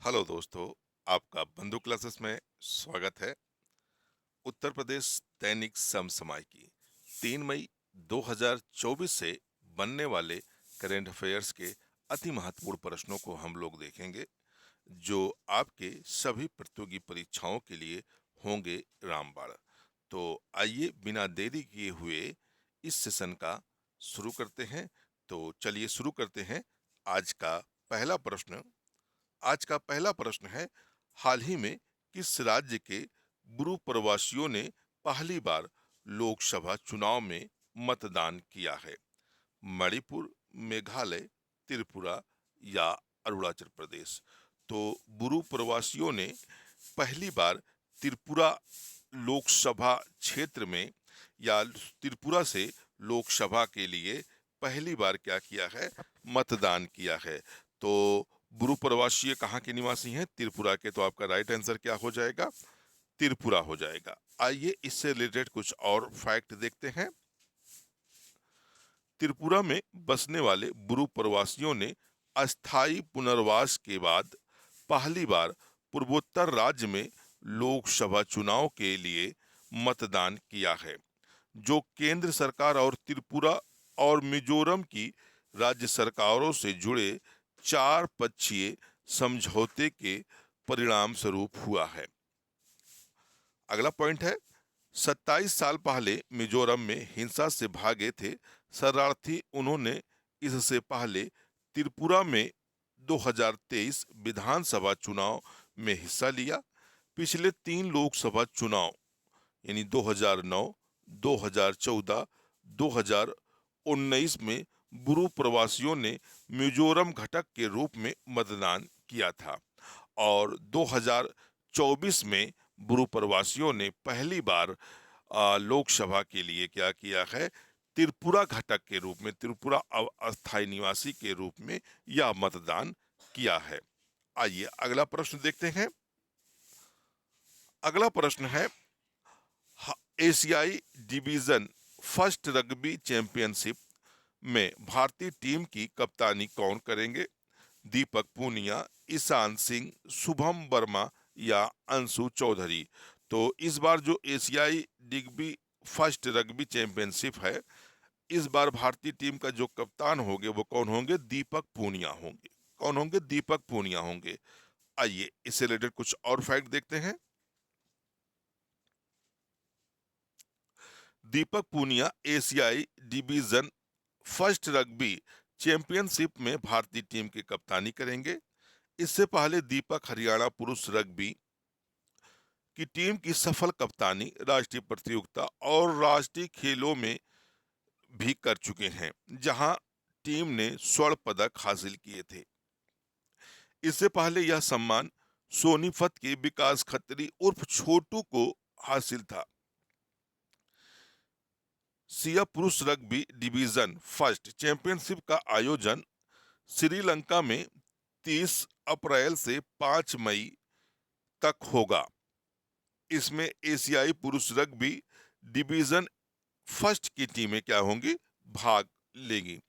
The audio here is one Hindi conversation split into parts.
हेलो दोस्तों, आपका बंधु क्लासेस में स्वागत है। उत्तर प्रदेश दैनिक समसामयिकी 3 मई 2024 से बनने वाले करंट अफेयर्स के अति महत्वपूर्ण प्रश्नों को हम लोग देखेंगे, जो आपके सभी प्रतियोगी परीक्षाओं के लिए होंगे रामबाण। तो आइए बिना देरी किए हुए इस सेशन का शुरू करते हैं। तो चलिए शुरू करते हैं। आज का पहला प्रश्न आज का पहला प्रश्न है, हाल ही में किस राज्य के ब्रू प्रवासियों ने पहली बार लोकसभा चुनाव में मतदान किया है? मणिपुर, मेघालय, त्रिपुरा या अरुणाचल प्रदेश? तो ब्रू प्रवासियों ने पहली बार त्रिपुरा लोकसभा क्षेत्र में या त्रिपुरा से लोकसभा के लिए पहली बार क्या किया है? मतदान किया है। तो ब्रू प्रवासी कहाँ के निवासी हैं? त्रिपुरा के। तो आपका राइट आंसर क्या हो जाएगा? त्रिपुरा हो जाएगा। आइए इससे रिलेटेड कुछ और फैक्ट देखते हैं। त्रिपुरा में बसने वाले ब्रू प्रवासियों ने अस्थायी पुनर्वास के बाद पहली बार पूर्वोत्तर राज्य में लोकसभा चुनाव के लिए मतदान किया है, जो केंद्र सरकार और त्रिपुरा और मिजोरम की राज्य सरकारों से जुड़े 4 पक्षीय समझौते के परिणाम स्वरूप हुआ है। अगला पॉइंट है, 27 साल पहले मिजोरम में हिंसा से भागे थे शरणार्थी। उन्होंने इससे पहले त्रिपुरा में 2023 विधानसभा चुनाव में हिस्सा लिया। पिछले 3 लोकसभा चुनाव यानी 2009, 2014, 2019 में ब्रू प्रवासियों ने मिजोरम घटक के रूप में मतदान किया था और 2024 में ब्रू प्रवासियों ने पहली बार लोकसभा के लिए क्या किया है? त्रिपुरा घटक के रूप में, त्रिपुरा अस्थायी निवासी के रूप में यह मतदान किया है। आइए अगला प्रश्न देखते हैं। अगला प्रश्न है, एशियाई डिवीजन फर्स्ट रग्बी चैंपियनशिप में भारतीय टीम की कप्तानी कौन करेंगे? दीपक पूनिया, ईशान सिंह, शुभम वर्मा या अंशु चौधरी? तो इस बार जो एशियाई डिग्बी फर्स्ट रग्बी चैंपियनशिप है, इस बार भारतीय टीम का जो कप्तान होंगे वो कौन होंगे? दीपक पूनिया होंगे। कौन होंगे? दीपक पूनिया होंगे। आइए इससे रिलेटेड कुछ और फैक्ट देखते हैं। दीपक पूनिया एशियाई डिवीजन फर्स्ट रग्बी चैंपियनशिप में भारतीय टीम की कप्तानी करेंगे। इससे पहले दीपक हरियाणा पुरुष रग्बी की टीम की सफल कप्तानी राष्ट्रीय प्रतियोगिता और राष्ट्रीय खेलों में भी कर चुके हैं, जहां टीम ने स्वर्ण पदक हासिल किए थे। इससे पहले यह सम्मान सोनीपत के विकास खत्री उर्फ छोटू को हासिल था। सिया पुरुष रग्बी डिवीजन फर्स्ट चैंपियनशिप का आयोजन श्रीलंका में 30 अप्रैल से 5 मई तक होगा। इसमें एशियाई पुरुष रग्बी डिवीजन फर्स्ट की टीमें क्या होंगी? भाग लेंगी।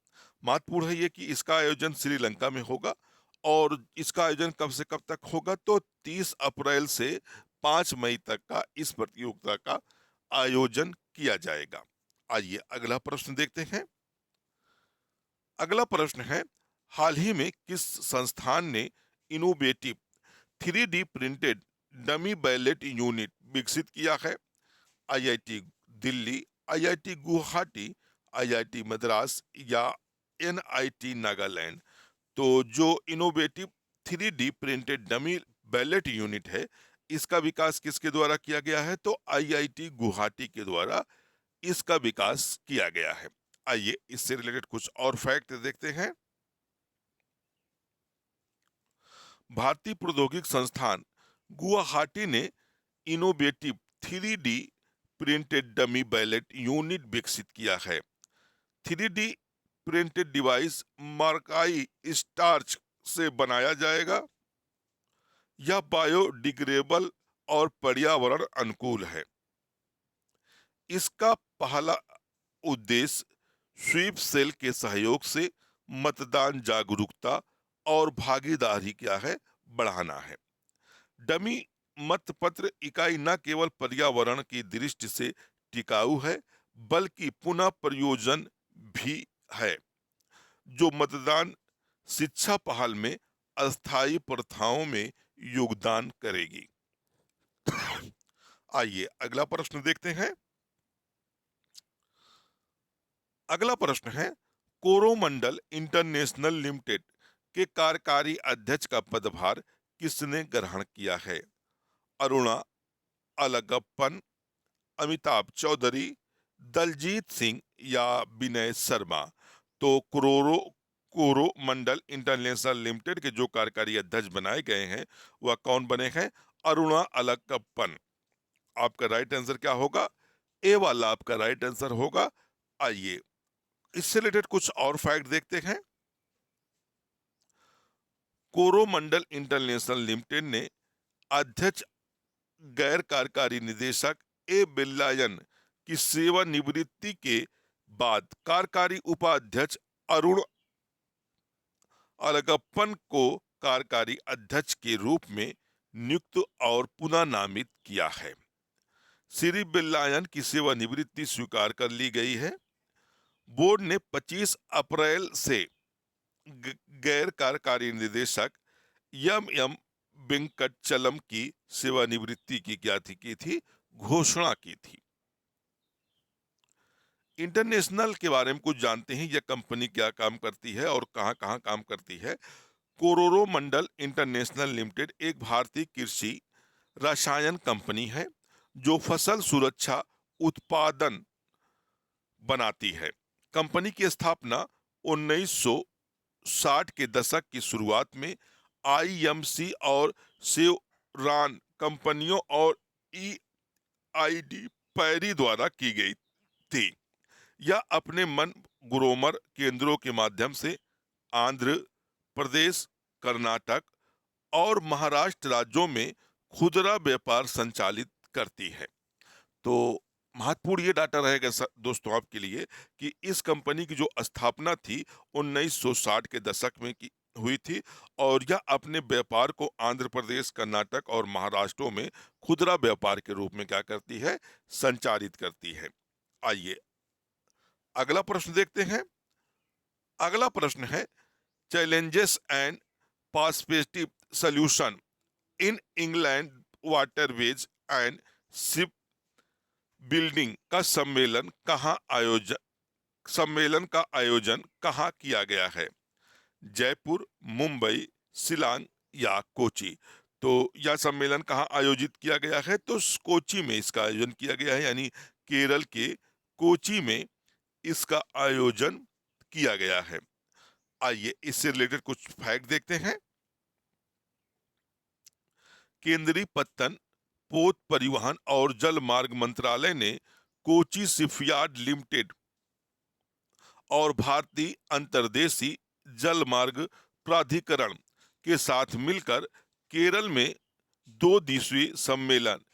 महत्वपूर्ण है ये कि इसका आयोजन श्रीलंका में होगा और इसका आयोजन कब से कब तक होगा? तो 30 अप्रैल से 5 मई तक का इस प्रतियोगिता का आयोजन किया जाएगा। आइए अगला प्रश्न देखते हैं। अगला प्रश्न है, हाल ही में किस संस्थान ने innovative 3D printed dummy ballot unit विकसित किया है? IIT Delhi, IIT Guwahati, IIT Madras या एनआईटी नागालैंड? तो जो innovative 3D printed dummy ballot unit है, इसका विकास किसके द्वारा किया गया है? तो आईआईटी गुवाहाटी के द्वारा इसका विकास किया गया है। आइए इससे रिलेटेड कुछ और फैक्ट देखते हैं। भारतीय प्रौद्योगिकी संस्थान गुवाहाटी ने innovative 3D printed dummy ballot unit विकसित किया है। 3D प्रिंटेड डिवाइस मार्काई स्टार्च से बनाया जाएगा। यह बायोडिग्रेडेबल और पर्यावरण अनुकूल है। इसका पहला उद्देश्य स्वीप सेल के सहयोग से मतदान जागरूकता और भागीदारी क्या है? बढ़ाना है। डमी मतपत्र इकाई न केवल पर्यावरण की दृष्टि से टिकाऊ है, बल्कि पुनः प्रयोजन भी है, जो मतदान शिक्षा पहल में अस्थायी प्रथाओं में योगदान करेगी। आइए अगला प्रश्न देखते हैं। अगला प्रश्न है, कोरोमंडल इंटरनेशनल लिमिटेड के कार्यकारी अध्यक्ष का पदभार किसने ग्रहण किया है? अरुणा अलगप्पन, अमिताभ चौधरी, दलजीत सिंह या विनय शर्मा? तो कोरोमंडल इंटरनेशनल लिमिटेड के जो कार्यकारी अध्यक्ष बनाए गए हैं वह कौन बने हैं? अरुणा अलगप्पन। आपका राइट आंसर क्या होगा? ए वाला आपका राइट आंसर होगा। आइए इससे रिलेटेड कुछ और फैक्ट देखते हैं। कोरोमंडल इंटरनेशनल लिमिटेड ने अध्यक्ष गैर कार्यकारी निदेशक ए बिरलायन की सेवानिवृत्ति के बाद कार्यकारी उपाध्यक्ष अरुण अलगप्पन को कार्यकारी अध्यक्ष के रूप में नियुक्त और पुनः नामित किया है। श्री बिरलायन की सेवानिवृत्ति स्वीकार कर ली गई है। बोर्ड ने 25 अप्रैल से गैर कार्यकारी निदेशक एम वेंकटचलम की सेवानिवृत्ति की थी घोषणा की थी। इंटरनेशनल के बारे में कुछ जानते हैं, यह कंपनी क्या काम करती है और कहां कहां काम करती है। कोरोमंडल इंटरनेशनल लिमिटेड एक भारतीय कृषि रसायन कंपनी है जो फसल सुरक्षा उत्पादन बनाती है। कंपनी की स्थापना 1960 के दशक की शुरुआत में आईएमसी और सेवरॉन कंपनियों और ईआईडी पैरी द्वारा की गई थी। यह अपने मन ग्रोमर केंद्रों के माध्यम से आंध्र प्रदेश, कर्नाटक और महाराष्ट्र राज्यों में खुदरा व्यापार संचालित करती है। तो महत्वपूर्ण ये डाटा रहेगा दोस्तों आपके लिए कि इस कंपनी की जो स्थापना थी 1960 के दशक में की हुई थी और यह अपने व्यापार को आंध्र प्रदेश, कर्नाटक और महाराष्ट्र में खुदरा व्यापार के रूप में क्या करती है? संचालित करती है। आइए अगला प्रश्न देखते हैं। अगला प्रश्न है, challenges and perspective solution in England waterways and ship building का सम्मेलन का आयोजन कहाँ किया गया है? जयपुर, मुंबई, शिलांग या कोची? तो यह सम्मेलन कहाँ आयोजित किया गया है? तो कोची में इसका आयोजन किया गया है, यानी केरल के कोची में इसका आयोजन किया गया है। आइए इससे रिलेटेड कुछ फैक्ट देखते हैं। केंद्रीय पत्तन, पोत परिवहन और जल मार्ग मंत्रालय ने कोची शिपयार्ड लिमिटेड और भारतीय अंतर्देशीय जल मार्ग प्राधिकरण के साथ मिलकर केरल में 2 दिवसीय सम्मेलन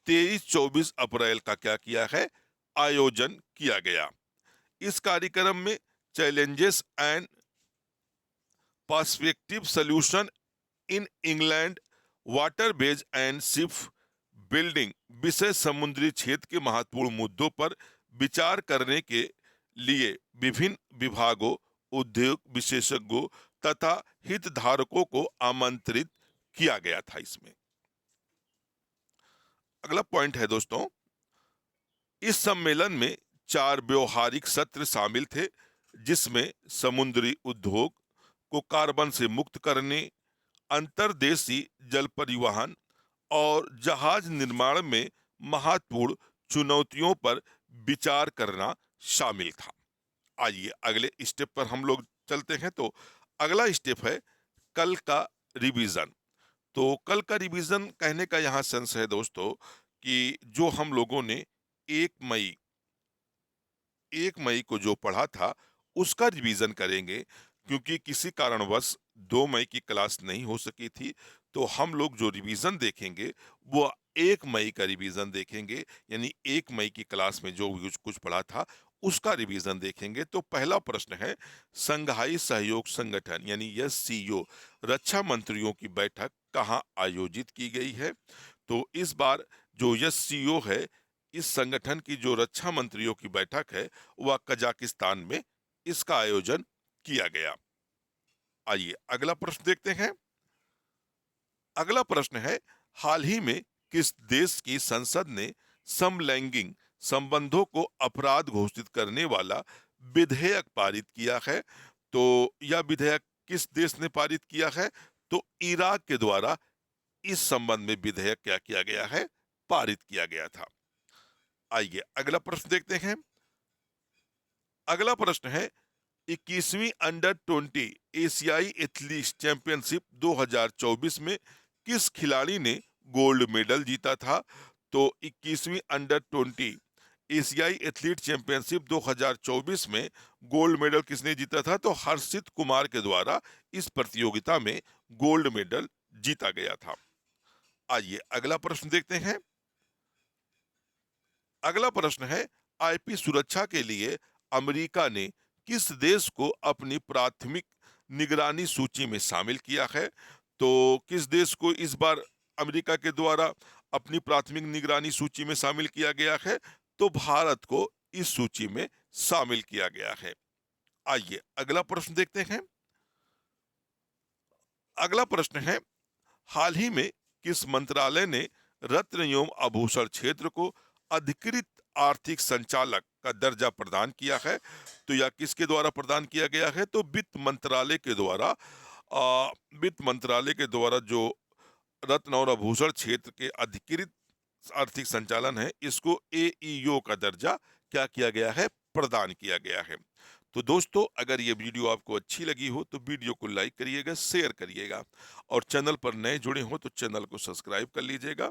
23-24 अप्रैल का क्या किया है? आयोजन किया गया। इस कार्यक्रम में challenges and perspective solution in England waterways and ship building विषय समुद्री क्षेत्र के महत्वपूर्ण मुद्दों पर विचार करने के लिए विभिन्न विभागों, उद्योग विशेषज्ञों तथा हितधारकों को आमंत्रित किया गया था। इसमें अगला पॉइंट है दोस्तों, इस सम्मेलन में 4 व्यवहारिक सत्र शामिल थे जिसमें समुद्री उद्योग को कार्बन से मुक्त करने, अंतर्देशीय जल परिवहन और जहाज निर्माण में महत्वपूर्ण चुनौतियों पर विचार करना शामिल था। आइए अगले स्टेप पर हम लोग चलते हैं। तो अगला स्टेप है कल का रिवीजन। तो कल का रिवीजन कहने का यहाँ सेंस है दोस्तों कि जो हम लोगों ने 1 मई को जो पढ़ा था उसका रिवीजन करेंगे, क्योंकि किसी कारणवश 2 मई की क्लास नहीं हो सकी थी। तो हम लोग जो रिवीजन देखेंगे वो 1 मई का रिवीजन देखेंगे, यानी 1 मई की क्लास में जो कुछ पढ़ा था उसका रिवीजन देखेंगे। तो पहला प्रश्न है, संघाई सहयोग संगठन यानी एससीओ रक्षा मंत्रियों की बैठक कहाँ आयोजित की गई है? तो इस बार जो एससीओ है, इस संगठन की जो रक्षा मंत्रियों की बैठक है वह कजाकिस्तान में इसका आयोजन किया गया। आइए अगला प्रश्न देखते हैं। अगला प्रश्न है, हाल ही में किस देश की संसद ने समलैंगिक संबंधों को अपराध घोषित करने वाला विधेयक पारित किया है? तो यह विधेयक किस देश ने पारित किया है? तो इराक के द्वारा इस संबंध में विधेयक क्या किया गया है? पारित किया गया था। आइए अगला प्रश्न देखते हैं। अगला प्रश्न है, 21वीं अंडर 20 एशियाई एथलीट चैंपियनशिप 2024 में किस खिलाड़ी ने गोल्ड मेडल जीता था? तो 21वीं अंडर 20 एशियाई एथलीट चैंपियनशिप 2024 में गोल्ड मेडल किसने जीता था? तो हर्षित कुमार के द्वारा इस प्रतियोगिता में गोल्ड मेडल जीता गया था। आइए अगला प्रश्न देखते हैं। अगला प्रश्न है, आईपी सुरक्षा के लिए अमेरिका ने किस देश को अपनी प्राथमिक निगरानी सूची में शामिल किया है? तो किस देश को इस बार अमेरिका के द्वारा अपनी प्राथमिक निगरानी सूची में शामिल किया गया है? तो भारत को इस सूची में शामिल किया गया है। आइए अगला प्रश्न देखते हैं। अगला प्रश्न है, हाल ही में किस मंत्रालय ने रत्न एवं आभूषण क्षेत्र को अधिकृत आर्थिक संचालक का दर्जा प्रदान किया है? तो यह किसके द्वारा प्रदान किया गया है? तो वित्त मंत्रालय के द्वारा। वित्त मंत्रालय के द्वारा जो रत्न और आभूषण क्षेत्र के अधिकृत आर्थिक संचालन है, इसको एईओ का दर्जा क्या किया गया है? प्रदान किया गया है। तो दोस्तों, अगर ये वीडियो आपको अच्छी लगी हो तो वीडियो को लाइक करिएगा, शेयर करिएगा, और चैनल पर नए जुड़े हो तो चैनल को सब्सक्राइब कर लीजिएगा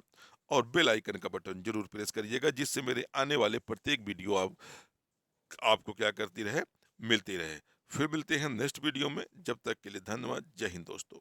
और बेल आइकन का बटन जरूर प्रेस करिएगा, जिससे मेरे आने वाले प्रत्येक वीडियो आपको क्या करती रहे, मिलती रहे। फिर मिलते हैं नेक्स्ट वीडियो में। जब तक के लिए धन्यवाद। जय हिंद दोस्तों।